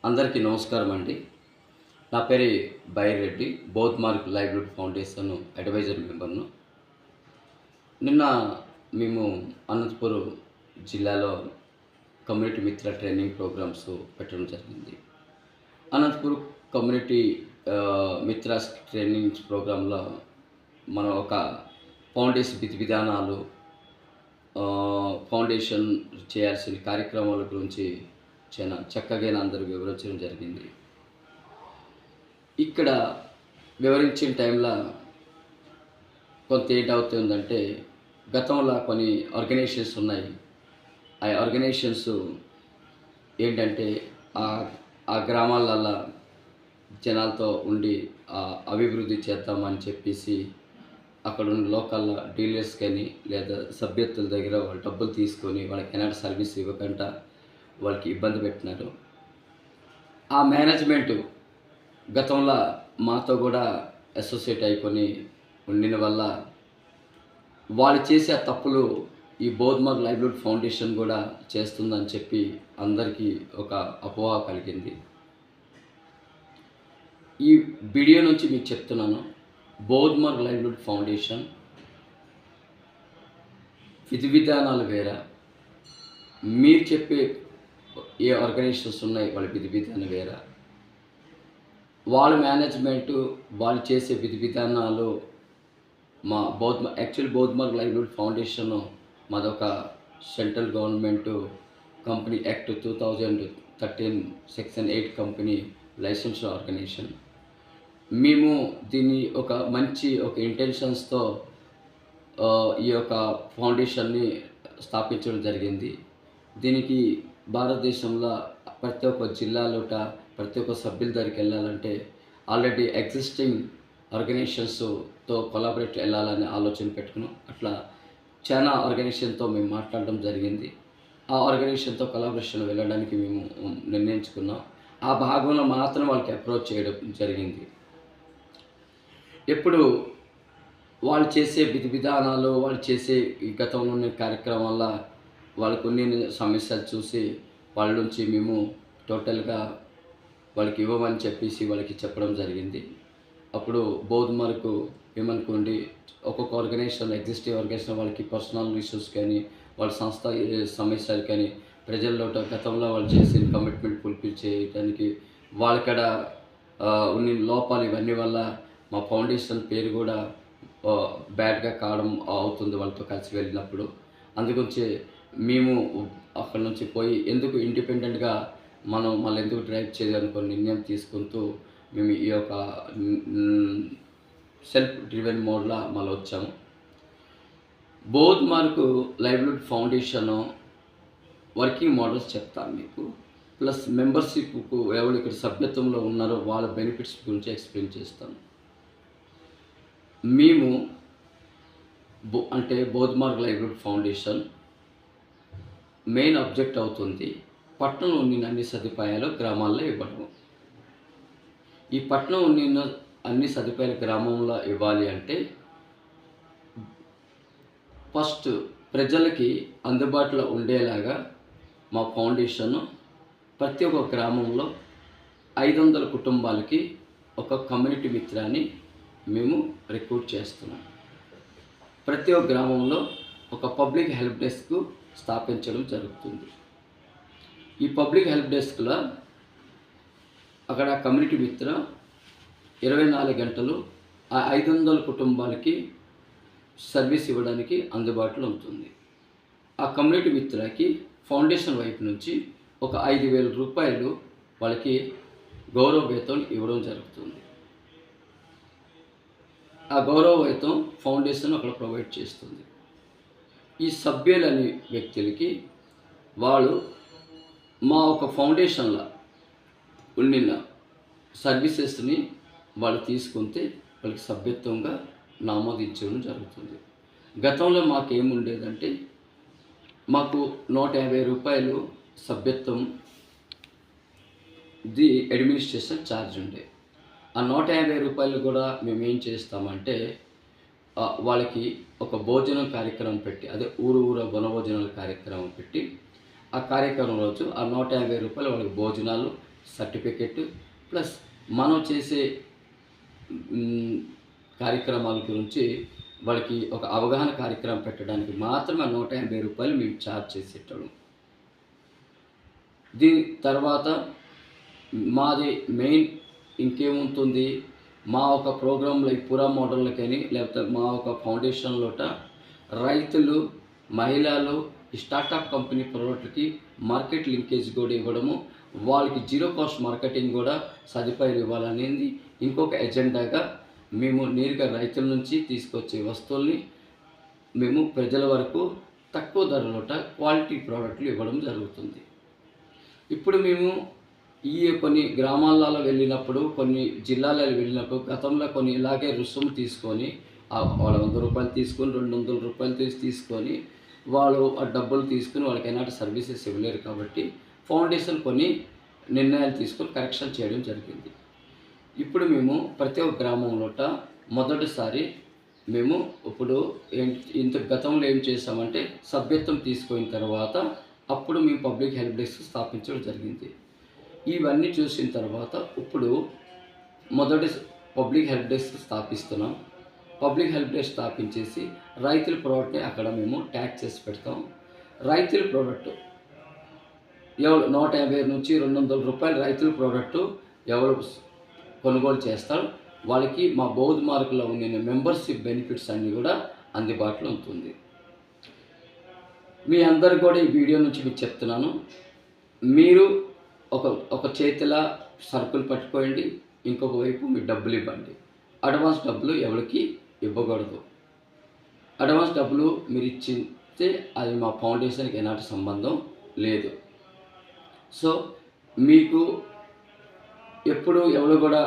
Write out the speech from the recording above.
అందరికీ నమస్కారం అండి. నా పేరు Byreddy. Both mark livelihood foundation advisor మెంబర్‌ను. నిన్న మేము అనంతపురం జిల్లాలో కమ్యూనిటీ మిత్ర ట్రైనింగ్ ప్రోగ్రామ్స్ పెట్టడం జరిగింది. అనంతపురం కమ్యూనిటీ మిత్రాస్ ట్రైనింగ్స్ ప్రోగ్రాంలో మనం ఒక ఫౌండేషన్ విధి విధానాలు, ఫౌండేషన్ చేయాల్సిన కార్యక్రమాల గురించి చాలా చక్కగా అందరికి వివరించడం జరిగింది. ఇక్కడ వివరించిన టైంలో కొంత ఏంటవుతుందంటే, గతంలో కొన్ని ఆర్గనైజేషన్స్ ఉన్నాయి. ఆ ఆర్గనైజేషన్స్ ఏంటంటే ఆ గ్రామాలల్లో జనాలతో ఉండి అభివృద్ధి చేద్దామని చెప్పేసి అక్కడ ఉన్న లోకల్ డీలర్స్ కానీ లేదా సభ్యత్తుల దగ్గర వాళ్ళు డబ్బులు తీసుకొని వాళ్ళకి ఎలాంటి సర్వీస్ ఇవ్వకుండా వాళ్ళకి ఇబ్బంది పెట్టినారు. ఆ మేనేజ్మెంటు గతంలో మాతో కూడా అసోసియేట్ అయికొని ఉండిన వల్ల వాళ్ళు చేసే తప్పులు ఈ బౌత్ మార్క్ లైవ్లీహుడ్ ఫౌండేషన్ కూడా చేస్తుందని చెప్పి అందరికీ ఒక అపోహ కలిగింది. ఈ వీడియో నుంచి మీకు చెప్తున్నాను, బౌత్ మార్క్ లైవ్లీహుడ్ ఫౌండేషన్ విధి విధానాలు వేరే, మీరు చెప్పే ఏ ఆర్గనైజేషన్స్ ఉన్నాయి వాళ్ళ విధి విధానం వేరే, వాళ్ళ మేనేజ్మెంటు వాళ్ళు చేసే విధి విధానాలు మా బౌత్ మార్క్ లైవ్లీహుడ్ ఫౌండేషన్ మాదొక central government company act 2013 section 8 company licence organisation. మేము దీన్ని ఒక మంచి ఇంటెన్షన్స్తో ఈ యొక్క ఫౌండేషన్ని స్థాపించడం జరిగింది. దీనికి భారతదేశంలో ప్రతి ఒక్క జిల్లాలోట ప్రతి ఒక్క సభ్యుల దగ్గరికి వెళ్ళాలంటే ఆల్రెడీ ఎగ్జిస్టింగ్ ఆర్గనైజేషన్స్తో కొలాబరేట్ వెళ్ళాలని ఆలోచన పెట్టుకున్నాం. అట్లా చాలా ఆర్గనైజేషన్తో మేము మాట్లాడడం జరిగింది. ఆ ఆర్గనైజేషన్తో కొలాబరేషన్ వెళ్ళడానికి మేము నిర్ణయించుకున్నాం. ఆ భాగంలో మాత్రం వాళ్ళకి అప్రోచ్ చేయడం జరిగింది. ఎప్పుడు వాళ్ళు చేసే విధి విధానాలు, వాళ్ళు చేసే ఈ గతంలో ఉన్న కార్యక్రమాల వాళ్ళకు కొన్ని సమస్యలు చూసి వాళ్ళ నుంచి మేము టోటల్గా వాళ్ళకి ఇవ్వమని చెప్పేసి వాళ్ళకి చెప్పడం జరిగింది. అప్పుడు బౌత్ మార్క్ ఏమనుకోండి, ఒక్కొక్క ఆర్గనైజేషన్ ఎగ్జిస్టింగ్ ఆర్గనైజేషన్ వాళ్ళకి పర్సనల్ ఇష్యూస్ కానీ వాళ్ళ సంస్థ సమస్యలు కానీ ప్రజల్లో గతంలో వాళ్ళు చేసిన కమిట్మెంట్ ఫుల్ఫిల్ చేయడానికి వాళ్ళకడ ఉన్న లోపాలు ఇవన్నీ వల్ల మా ఫౌండేషన్ పేరు కూడా బ్యాడ్గా కావడం అవుతుంది వాళ్ళతో కలిసి వెళ్ళినప్పుడు. అందుగురించి మేము అక్కడి నుంచి పోయి ఎందుకు ఇండిపెండెంట్గా మనం మళ్ళీ ఎందుకు డ్రైవ్ చేయాలనుకుని నిర్ణయం తీసుకుంటూ మేము ఈ యొక్క సెల్ఫ్ డ్రివెన్ మోడ్లో మళ్ళీ వచ్చాము. Both mark livelihood foundation working models చెప్తాను మీకు, ప్లస్ మెంబర్షిప్కు ఎవరు ఇక్కడ సభ్యత్వంలో ఉన్నారో వాళ్ళ బెనిఫిట్స్ గురించి ఎక్స్ప్లెయిన్ చేస్తాను. మేము both mark livelihood foundation main object అవుతుంది పట్టణంలో ఉన్న అన్ని సదుపాయాలు గ్రామాల్లో ఇవ్వడం. ఈ పట్టణం ఉన్న అన్ని సదుపాయాలు గ్రామంలో ఇవ్వాలి అంటే ఫస్ట్ ప్రజలకి అందుబాటులో ఉండేలాగా మా ఫౌండేషన్ ప్రతి ఒక్క గ్రామంలో 500 కుటుంబాలకి ఒక కమ్యూనిటీ మిత్రాన్ని మేము రిక్రూట్ చేస్తున్నాం. ప్రతి ఒక్క గ్రామంలో ఒక పబ్లిక్ హెల్ప్ డెస్క్ స్థాపించడం జరుగుతుంది. ఈ పబ్లిక్ హెల్ప్ డెస్క్లో అక్కడ కమ్యూనిటీ మిత్ర 24 గంటలు ఆ 500 కుటుంబాలకి సర్వీస్ ఇవ్వడానికి అందుబాటులో ఉంటుంది. ఆ కమ్యూనిటీ మిత్రకి ఫౌండేషన్ వైపు నుంచి ఒక 5,000 రూపాయలు వాళ్ళకి గౌరవ వేతనం ఇవ్వడం జరుగుతుంది. ఆ గౌరవ వేతనం ఫౌండేషన్ అక్కడ ప్రొవైడ్ చేస్తుంది. ఈ సభ్యులని వ్యక్తులకి వాళ్ళు మా ఒక ఫౌండేషన్లో ఉండిన సర్వీసెస్ని వాళ్ళు తీసుకుంటే వాళ్ళకి సభ్యత్వంగా నమోదించడం జరుగుతుంది. గతంలో మాకేముండేదంటే మాకు 150 రూపాయలు సభ్యత్వం అడ్మినిస్ట్రేషన్ ఛార్జ్ ఉండే. ఆ 150 రూపాయలు కూడా మేము ఏం చేస్తామంటే వాళ్ళకి ఒక భోజనం కార్యక్రమం పెట్టి, అదే ఊరు వనభోజనాల కార్యక్రమం పెట్టి ఆ కార్యక్రమం రోజు ఆ 150 రూపాయలు వాళ్ళకి భోజనాలు సర్టిఫికెట్ ప్లస్ మనం చేసే కార్యక్రమాల గురించి వాళ్ళకి ఒక అవగాహన కార్యక్రమం పెట్టడానికి మాత్రమే రూ. 150 మేము ఛార్జ్ చేసేటోళ్ళం. దీని తర్వాత మాది మెయిన్ ఇంకేముంటుంది, మా ఒక ప్రోగ్రాంలో ఈ పురా మోడళ్ళకని లేకపోతే మా ఒక ఫౌండేషన్లోట రైతులు, మహిళలు ఈ స్టార్టప్ కంపెనీ ప్రోడక్ట్కి మార్కెట్ లింకేజ్ కూడా ఇవ్వడము, వాళ్ళకి జీరో కాస్ట్ మార్కెటింగ్ కూడా సదుపాయాలు ఇవ్వాలనేది ఇంకొక ఎజెండాగా మేము నేరుగా రైతుల నుంచి తీసుకొచ్చే వస్తువుల్ని మేము ప్రజల వరకు తక్కువ ధరలోట క్వాలిటీ ప్రోడక్ట్లు ఇవ్వడం జరుగుతుంది. ఇప్పుడు మేము ఈ కొన్ని గ్రామాలలో వెళ్ళినప్పుడు, కొన్ని జిల్లాలలో వెళ్ళినప్పుడు గతంలో కొన్ని ఇలాగే రుసుము తీసుకొని వాళ్ళు రూ. 100 తీసుకొని రూ. 200 తీసుకొని వాళ్ళు ఆ డబ్బులు తీసుకుని వాళ్ళకి ఎలాంటి సర్వీసెస్ ఇవ్వలేరు. కాబట్టి ఫౌండేషన్ కొన్ని నిర్ణయాలు తీసుకొని కరెక్షన్ చేయడం జరిగింది. ఇప్పుడు మేము ప్రతి ఒక్క గ్రామంలోట మొదటిసారి మేము ఇప్పుడు ఇంత గతంలో ఏం చేసామంటే సభ్యత్వం తీసుకున్న తర్వాత అప్పుడు మేము పబ్లిక్ హెల్ప్ డెస్క్ స్థాపించడం జరిగింది. ఇవన్నీ చూసిన తర్వాత ఇప్పుడు మొదటి పబ్లిక్ హెల్ప్ డెస్క్ స్థాపిస్తున్నాం. పబ్లిక్ హెల్ప్ డెస్క్ స్థాపించేసి రైతుల ప్రోడక్ట్ని అక్కడ మేము ట్యాగ్ చేసి పెడతాం. రైతుల ప్రోడక్ట్ ఎవరు 150 నుంచి రూ. 200 రైతుల ప్రోడక్టు ఎవరు కొనుగోలు చేస్తారు వాళ్ళకి మా బౌద్ధ మార్కులో ఉన్న మెంబర్షిప్ బెనిఫిట్స్ అన్నీ కూడా అందుబాటులో ఉంటుంది. మీ అందరికి కూడా ఈ వీడియో నుంచి మీకు చెప్తున్నాను, మీరు ఒక చేతిలో సరుకులు పట్టుకోండి, ఇంకొక వైపు మీ డబ్బులు ఇవ్వండి. అడ్వాన్స్ డబ్బులు ఎవరికి ఇవ్వకూడదు. అడ్వాన్స్ డబ్బులు మీరు ఇచ్చితే అది మా ఫౌండేషన్కి ఎలాంటి సంబంధం లేదు. సో మీకు ఎప్పుడు ఎవరు కూడా